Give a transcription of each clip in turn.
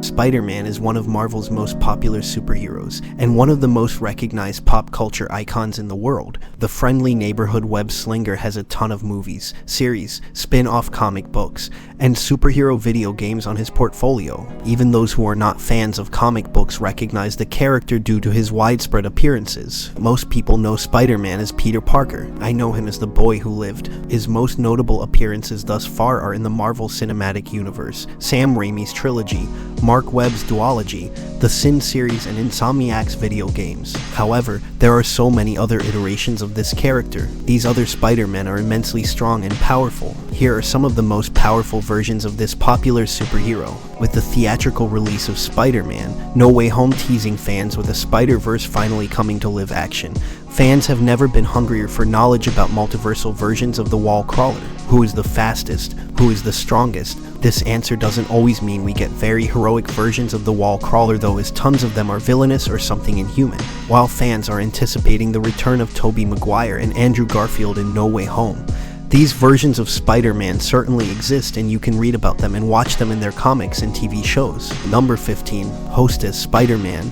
Spider-Man is one of Marvel's most popular superheroes, and one of the most recognized pop culture icons in the world. The friendly neighborhood web slinger has a ton of movies, series, spin-off comic books, and superhero video games on his portfolio. Even those who are not fans of comic books recognize the character due to his widespread appearances. Most people know Spider-Man as Peter Parker. I know him as the boy who lived. His most notable appearances thus far are in the Marvel Cinematic Universe, Sam Raimi's trilogy, Mark Webb's duology, the Sin series, and Insomniac's video games. However, there are so many other iterations of this character. These other Spider-Men are immensely strong and powerful. Here are some of the most powerful versions of this popular superhero. With the theatrical release of Spider-Man No Way Home teasing fans with a Spider-Verse finally coming to live action, fans have never been hungrier for knowledge about multiversal versions of the wall crawler. Who is the fastest? Who is the strongest? This answer doesn't always mean we get very heroic versions of the wall crawler though, as tons of them are villainous or something inhuman. While fans are anticipating the return of Tobey Maguire and Andrew Garfield in No Way Home, these versions of Spider-Man certainly exist, and you can read about them and watch them in their comics and TV shows. Number 15. Hostess Spider-Man.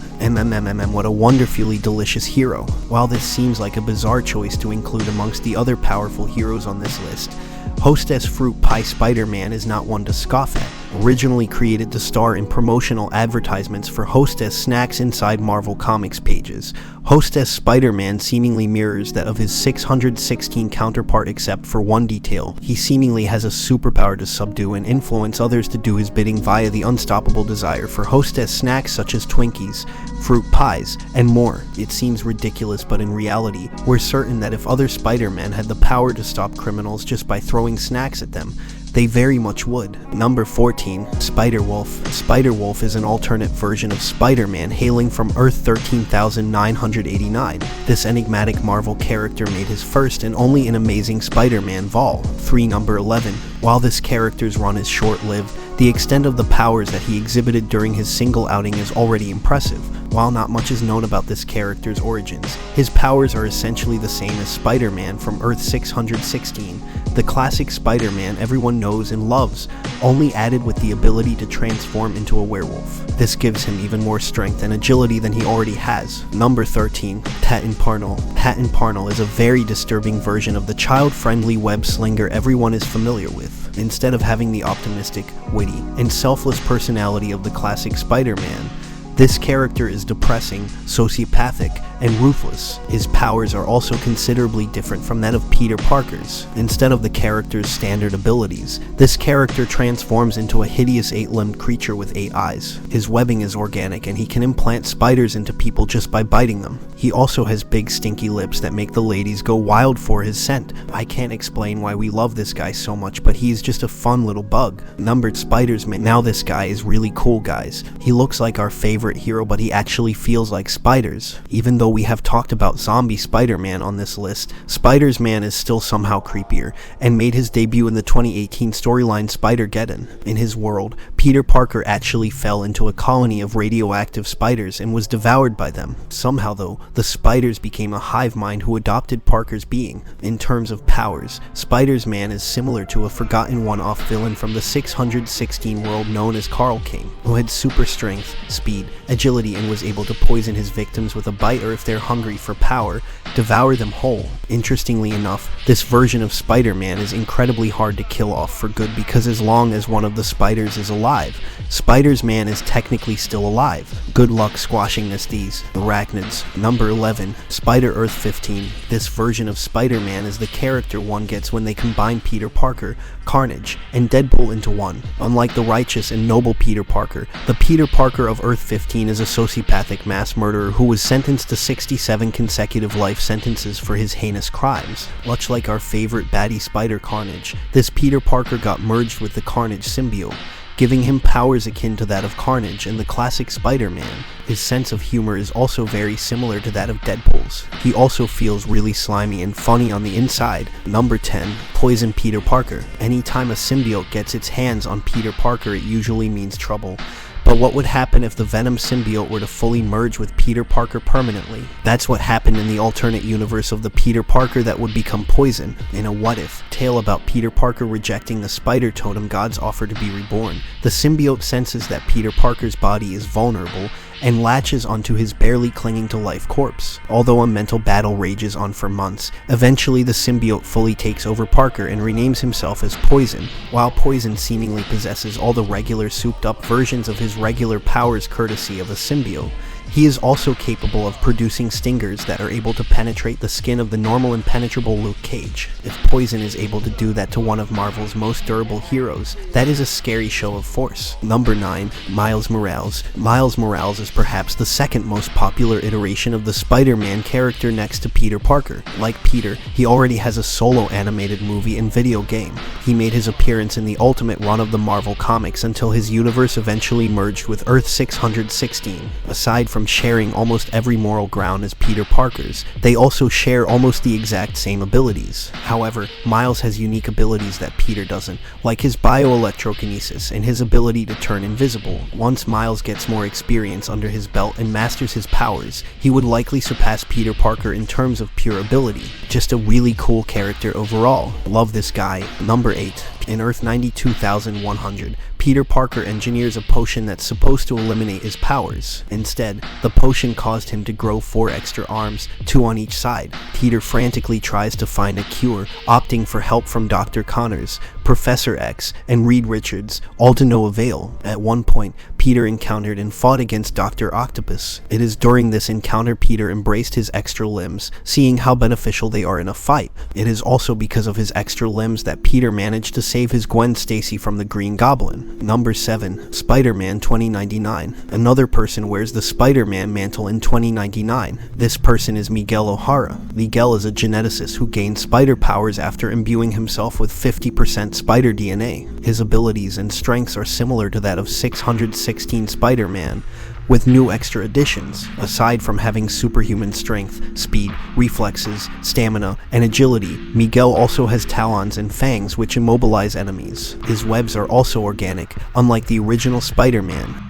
What a wonderfully delicious hero. While this seems like a bizarre choice to include amongst the other powerful heroes on this list, Hostess Fruit Pie Spider-Man is not one to scoff at. Originally created to star in promotional advertisements for Hostess snacks inside Marvel Comics pages, Hostess Spider-Man seemingly mirrors that of his 616 counterpart except for one detail. He seemingly has a superpower to subdue and influence others to do his bidding via the unstoppable desire for Hostess snacks such as Twinkies, fruit pies, and more. It seems ridiculous, but in reality, we're certain that if other Spider-Men had the power to stop criminals just by throwing snacks at them, they very much would. Number 14. Spider-Wolf. Spider-Wolf is an alternate version of Spider-Man hailing from Earth 13,989. This enigmatic Marvel character made his first and only in Amazing Spider-Man Vol. 3. Number 11. While this character's run is short-lived, the extent of the powers that he exhibited during his single outing is already impressive. While not much is known about this character's origins, his powers are essentially the same as Spider-Man from Earth 616, the classic Spider-Man everyone knows and loves, only added with the ability to transform into a werewolf. This gives him even more strength and agility than he already has. Number 13. Patent Parnell. Patent Parnell is a very disturbing version of the child-friendly web slinger everyone is familiar with. Instead of having the optimistic, witty, and selfless personality of the classic Spider-Man, this character is depressing, sociopathic, and ruthless. His powers are also considerably different from that of Peter Parker's. Instead of the character's standard abilities, this character transforms into a hideous 8-limbed creature with 8 eyes. His webbing is organic, and he can implant spiders into people just by biting them. He also has big stinky lips that make the ladies go wild for his scent. I can't explain why we love this guy so much, but he's just a fun little bug. Numbered Spider-Man. Now this guy is really cool, guys. He looks like our favorite hero, but he actually feels like spiders. Even though we have talked about zombie Spider-Man on this list, Spiders-Man is still somehow creepier, and made his debut in the 2018 storyline Spider-Geddon. In his world, Peter Parker actually fell into a colony of radioactive spiders and was devoured by them. Somehow though, the spiders became a hive mind who adopted Parker's being. In terms of powers, Spiders-Man is similar to a forgotten one-off villain from the 616 world known as Carl King, who had super strength, speed, agility, and was able to poison his victims with a bite, or if they're hungry for power, devour them whole. Interestingly enough, this version of Spider-Man is incredibly hard to kill off for good, because as long as one of the spiders is alive, Spiders-Man is technically still alive. Good luck squashing these arachnids. Number 11. Spider-Earth 15. This version of Spider-Man is the character one gets when they combine Peter Parker, Carnage, and Deadpool into one. Unlike the righteous and noble Peter Parker, the Peter Parker of Earth 15 is a sociopathic mass murderer who was sentenced to 67 consecutive life sentences for his heinous crimes. Much like our favorite baddie Spider Carnage, this Peter Parker got merged with the Carnage symbiote, giving him powers akin to that of Carnage and the classic Spider-Man. His sense of humor is also very similar to that of Deadpool's. He also feels really slimy and funny on the inside. Number 10. Poison Peter Parker. Anytime a symbiote gets its hands on Peter Parker, it usually means trouble. But what would happen if the Venom symbiote were to fully merge with Peter Parker permanently? That's what happened in the alternate universe of the Peter Parker that would become Poison, in a what-if tale about Peter Parker rejecting the spider totem God's offer to be reborn. The symbiote senses that Peter Parker's body is vulnerable and latches onto his barely clinging to life corpse. Although a mental battle rages on for months, eventually the symbiote fully takes over Parker and renames himself as Poison. While Poison seemingly possesses all the regular souped-up versions of his regular powers courtesy of a symbiote, he is also capable of producing stingers that are able to penetrate the skin of the normal impenetrable Luke Cage. If Poison is able to do that to one of Marvel's most durable heroes, that is a scary show of force. Number 9. Miles Morales. Miles Morales is perhaps the second most popular iteration of the Spider-Man character next to Peter Parker. Like Peter, he already has a solo animated movie and video game. He made his appearance in the Ultimate run of the Marvel Comics until his universe eventually merged with Earth 616. Aside from sharing almost every moral ground as Peter Parker's, they also share almost the exact same abilities. However, Miles has unique abilities that Peter doesn't, like his bioelectrokinesis and his ability to turn invisible. Once Miles gets more experience under his belt and masters his powers, he would likely surpass Peter Parker in terms of pure ability. Just a really cool character overall. Love this guy. Number 8. In Earth 92100, Peter Parker engineers a potion that's supposed to eliminate his powers. Instead, the potion caused him to grow 4 extra arms, 2 on each side. Peter frantically tries to find a cure, opting for help from Dr. Connors, Professor X, and Reed Richards, all to no avail. At one point, Peter encountered and fought against Dr. Octopus. It is during this encounter Peter embraced his extra limbs, seeing how beneficial they are in a fight. It is also because of his extra limbs that Peter managed to save his Gwen Stacy from the Green Goblin. Number 7. Spider-Man 2099. Another person wears the Spider-Man mantle in 2099. This person is Miguel O'Hara. Miguel is a geneticist who gained spider powers after imbuing himself with 50% spider DNA. His abilities and strengths are similar to that of 616 Spider-Man, with new extra additions. Aside from having superhuman strength, speed, reflexes, stamina, and agility, Miguel also has talons and fangs which immobilize enemies. His webs are also organic, unlike the original Spider-Man.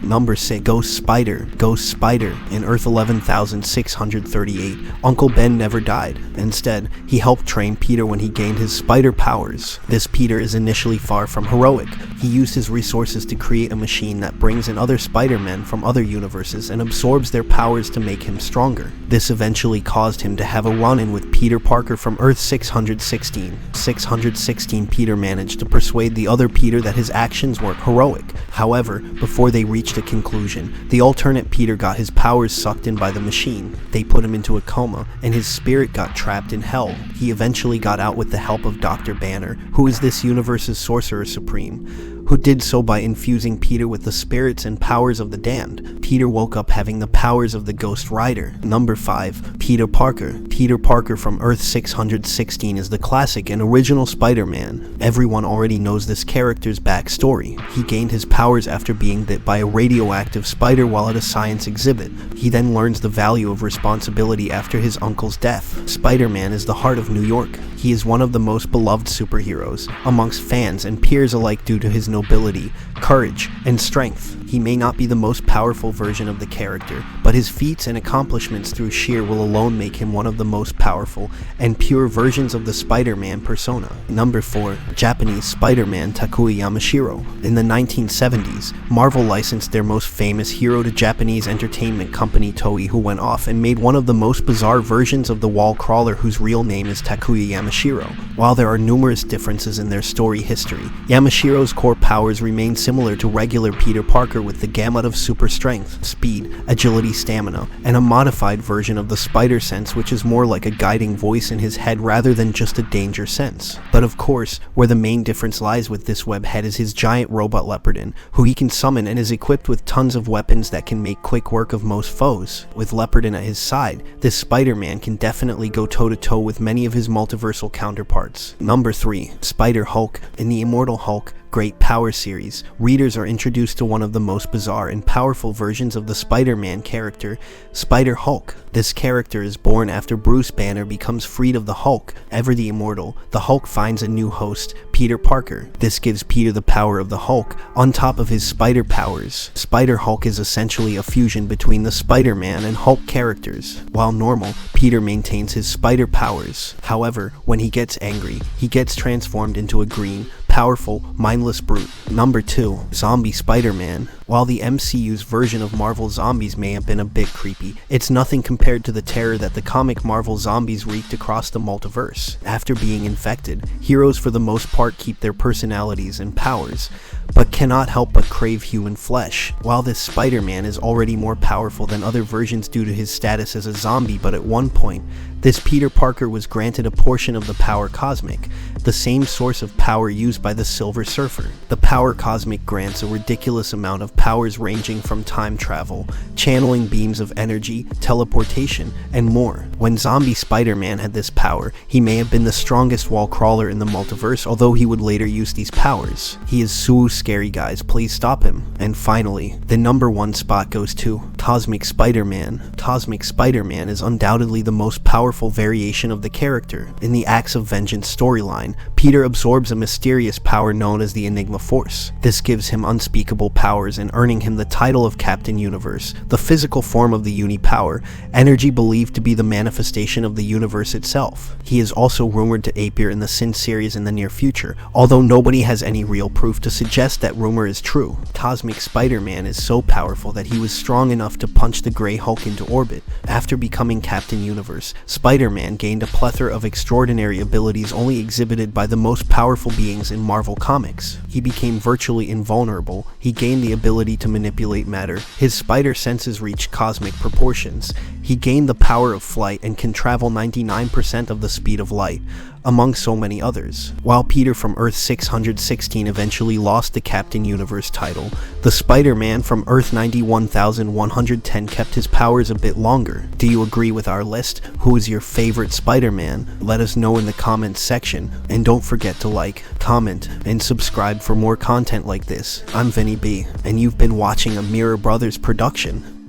Number 6. Ghost Spider. Ghost Spider. In Earth 11638, Uncle Ben never died. Instead, he helped train Peter when he gained his spider powers. This Peter is initially far from heroic. He used his resources to create a machine that brings in other Spider-Men from other universes and absorbs their powers to make him stronger. This eventually caused him to have a run-in with Peter Parker from Earth 616. 616 Peter managed to persuade the other Peter that his actions weren't heroic. However, before they reached a conclusion, the alternate Peter got his powers sucked in by the machine. They put him into a coma, and his spirit got trapped in hell. He eventually got out with the help of Dr. Banner, who is this universe's Sorcerer Supreme, who did so by infusing Peter with the spirits and powers of the damned. Peter woke up having the powers of the Ghost Rider. Number 5. Peter Parker. Peter Parker from Earth 616 is the classic and original Spider-Man. Everyone already knows this character's backstory. He gained his powers after being bit by a radioactive spider while at a science exhibit. He then learns the value of responsibility after his uncle's death. Spider-Man is the heart of New York. He is one of the most beloved superheroes amongst fans and peers alike due to his nobility, courage, and strength. He may not be the most powerful version of the character, but his feats and accomplishments through sheer will alone make him one of the most powerful and pure versions of the Spider-Man persona. Number 4. Japanese Spider-Man Takuya Yamashiro. In the 1970s, Marvel licensed their most famous hero to Japanese entertainment company Toei, who went off and made one of the most bizarre versions of the wall crawler whose real name is Takuya Yamashiro. While there are numerous differences in their story history, Yamashiro's core powers remain similar to regular Peter Parker with the gamut of super strength, speed, agility, stamina, and a modified version of the spider sense which is more like a guiding voice in his head rather than just a danger sense. But of course, where the main difference lies with this webhead is his giant robot Leopardon, who he can summon and is equipped with tons of weapons that can make quick work of most foes. With Leopardon at his side, this Spider-Man can definitely go toe-to-toe with many of his multiversal counterparts. Number 3. Spider-Hulk. In the Immortal Hulk, Great Power series, readers are introduced to one of the most bizarre and powerful versions of the Spider-Man character, Spider-Hulk. This character is born after Bruce Banner becomes freed of the Hulk. Ever the immortal, the Hulk finds a new host, Peter Parker. This gives Peter the power of the Hulk, on top of his spider powers. Spider-Hulk is essentially a fusion between the Spider-Man and Hulk characters. While normal, Peter maintains his spider powers. However, when he gets angry, he gets transformed into a green, powerful, mindless brute. Number 2. Zombie Spider-Man. While the MCU's version of Marvel zombies may have been a bit creepy, it's nothing compared to the terror that the comic Marvel zombies wreaked across the multiverse. After being infected, heroes for the most part keep their personalities and powers, but cannot help but crave human flesh. While this Spider-Man is already more powerful than other versions due to his status as a zombie, but at one point, this Peter Parker was granted a portion of the power cosmic, the same source of power used by the Silver Surfer. The power cosmic grants a ridiculous amount of powers ranging from time travel, channeling beams of energy, teleportation, and more. When zombie Spider-Man had this power, he may have been the strongest wall crawler in the multiverse, although he would later use these powers. He is so scary, guys, please stop him. And finally, the number 1 spot goes to Cosmic Spider-Man. Cosmic Spider-Man is undoubtedly the most powerful variation of the character. In the Acts of Vengeance storyline, Peter absorbs a mysterious power known as the Enigma Force. This gives him unspeakable powers and earning him the title of Captain Universe, the physical form of the Uni-Power, energy believed to be the manifestation of the universe itself. He is also rumored to appear in the Sin series in the near future, although nobody has any real proof to suggest that rumor is true. Cosmic Spider-Man is so powerful that he was strong enough to punch the Grey Hulk into orbit. After becoming Captain Universe, Spider-Man gained a plethora of extraordinary abilities only exhibited by the most powerful beings in Marvel Comics. He became virtually invulnerable, he gained the ability to manipulate matter, his spider senses reached cosmic proportions, he gained the power of flight and can travel 99% of the speed of light, among so many others. While Peter from Earth 616 eventually lost the Captain Universe title, the Spider-Man from Earth 91110 kept his powers a bit longer. Do you agree with our list? Who is your favorite Spider-Man? Let us know in the comments section, and don't forget to like, comment, and subscribe for more content like this. I'm Vinny B, and you've been watching a Mirror Brothers production.